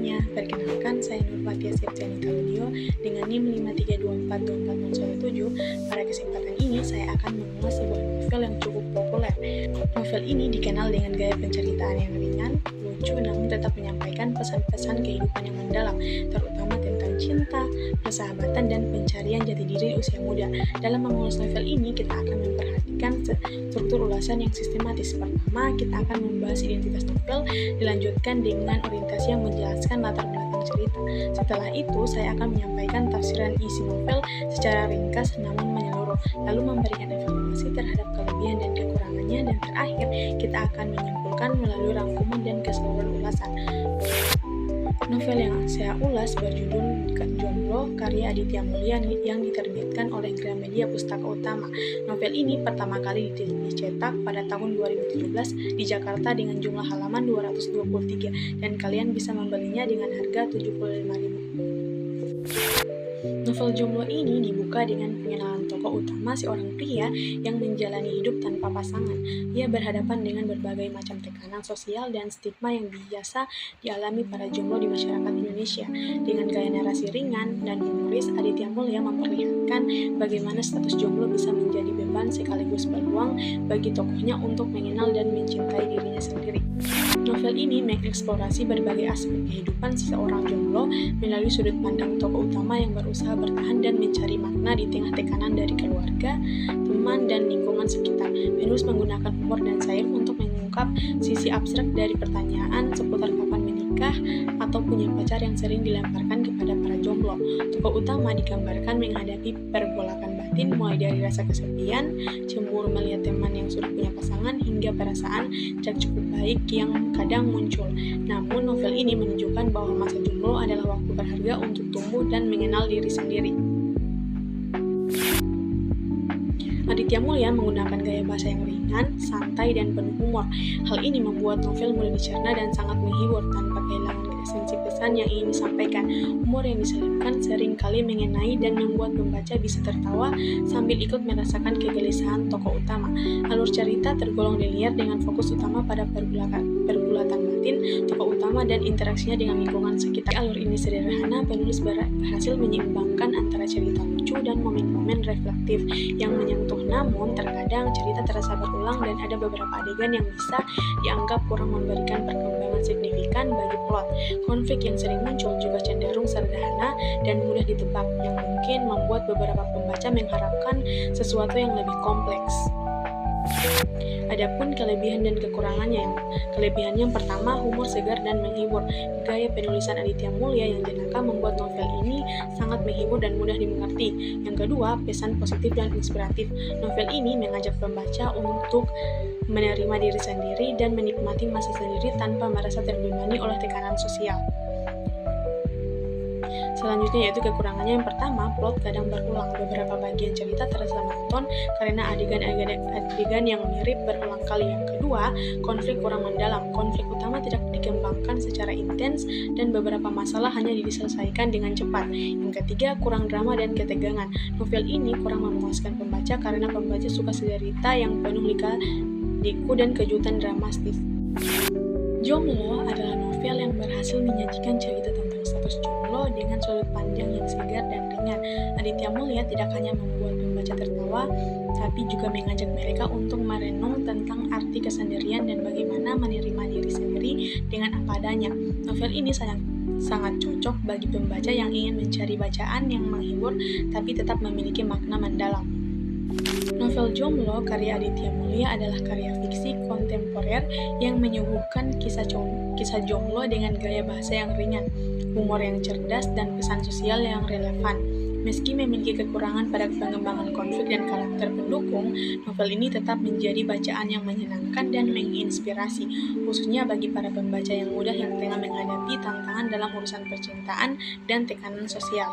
semuanya, perkenalkan saya Nurfatia Septiani Taludio dengan NIM 532424017. Pada kesempatan ini saya akan mengulas sebuah novel yang cukup populer. Novel ini dikenal dengan gaya penceritaan yang ringan, lucu, namun tetap menyampaikan pesan-pesan kehidupan yang mendalam, terutama tentang cinta, persahabatan, dan pencarian jati diri usia muda. Dalam mengulas novel ini, kita akan memperhatikan struktur ulasan yang sistematis. Pertama, kita akan membahas identitas novel, dilanjutkan dengan orientasi yang menjelaskan latar belakang cerita. Setelah itu, saya akan menyampaikan tafsiran isi novel secara ringkas namun menyeluruh, lalu memberikan evaluasi terhadap kelebihan dan kekurangannya, dan terakhir, kita akan menyimpulkan melalui rangkuman dan keseluruhan ulasan. Novel yang saya ulas berjudul Jomblo, karya Aditya Mulia yang diterbitkan oleh Gramedia Pustaka Utama. Novel ini pertama kali dicetak pada tahun 2017 di Jakarta dengan jumlah halaman 223 dan kalian bisa membelinya dengan harga Rp75.000. Novel Jomblo ini dibuka dengan pengenalan tokoh utama, seorang pria yang menjalani hidup tanpa pasangan. Ia berhadapan dengan berbagai macam tekanan sosial dan stigma yang biasa dialami para jomblo di masyarakat Indonesia. Dengan gaya narasi ringan dan humoris, Aditya Mulia memperlihatkan bagaimana status jomblo bisa menjadi beban sekaligus peluang bagi tokohnya untuk mengenal dan mencintai dirinya sendiri. Novel ini mengeksplorasi berbagai aspek kehidupan seseorang jomblo melalui sudut pandang tokoh utama yang berusaha bertahan dan mencari makna di tengah tekanan dari keluarga, teman, dan lingkungan sekitar. Penulis menggunakan humor dan cair untuk mengungkap sisi abstrak dari pertanyaan seputar kapan menikah atau punya pacar yang sering dilemparkan kepada para jomblo. Tokoh utama digambarkan menghadapi pergolakan batin mulai dari rasa kesepian, cemburu melihat teman yang sudah punya pasangan, hingga perasaan tidak cukup baik yang kadang muncul. Namun novel ini menunjukkan bahwa masa jomblo adalah waktu berharga untuk tumbuh dan mengenal diri sendiri. Aditya Mulia menggunakan gaya bahasa yang ringan, santai, dan penuh humor. Hal ini membuat novel mudah dicerna dan sangat menghibur tanpa kehilangan esensi pesan yang ingin disampaikan. Humor yang diselipkan seringkali mengenai dan membuat pembaca bisa tertawa sambil ikut merasakan kegelisahan tokoh utama. Alur cerita tergolong linear dengan fokus utama pada pergulatan batin tokoh utama dan interaksinya dengan lingkungan sekitar. Alur ini sederhana, penulis berhasil menyeimbangkan antara cerita lucu dan momen-momen reflektif yang menyentuh, namun terkadang cerita terasa berulang dan ada beberapa adegan yang bisa dianggap kurang memberikan perkembangan signifikan bagi plot. Konflik yang sering muncul juga cenderung sederhana dan mudah ditebak, yang mungkin membuat beberapa pembaca mengharapkan sesuatu yang lebih kompleks. Adapun kelebihan dan kekurangannya, kelebihan yang pertama, humor segar dan menghibur. Gaya penulisan Aditya Mulia yang jenaka membuat novel ini sangat menghibur dan mudah dimengerti. Yang kedua, pesan positif dan inspiratif. Novel ini mengajak pembaca untuk menerima diri sendiri dan menikmati masa sendiri tanpa merasa terbebani oleh tekanan sosial. Selanjutnya yaitu kekurangannya. Yang pertama, plot kadang berulang. Beberapa bagian cerita terasa monoton karena adegan yang mirip berulang kali. Yang kedua, konflik kurang mendalam. Konflik utama tidak dikembangkan secara intens dan beberapa masalah hanya diselesaikan dengan cepat. Yang ketiga, kurang drama dan ketegangan. Novel ini kurang memuaskan pembaca karena pembaca suka cerita yang penuh lika-liku dan kejutan dramatis. Jomblo adalah novel yang berhasil menyajikan cerita tentang status jomblo dengan sudut pandang yang segar dan ringan. Aditya Mulia tidak hanya membuat pembaca tertawa, tapi juga mengajak mereka untuk merenung tentang arti kesendirian dan bagaimana menerima diri sendiri dengan apa adanya. Novel ini sangat cocok bagi pembaca yang ingin mencari bacaan yang menghibur tapi tetap memiliki makna mendalam. Novel Jomblo karya Aditya Mulia adalah karya fiksi kontemporer yang menyuguhkan kisah jomblo dengan gaya bahasa yang ringan, humor yang cerdas, dan pesan sosial yang relevan. Meski memiliki kekurangan pada pengembangan konflik dan karakter pendukung, novel ini tetap menjadi bacaan yang menyenangkan dan menginspirasi, khususnya bagi para pembaca yang muda yang tengah menghadapi tantangan dalam urusan percintaan dan tekanan sosial.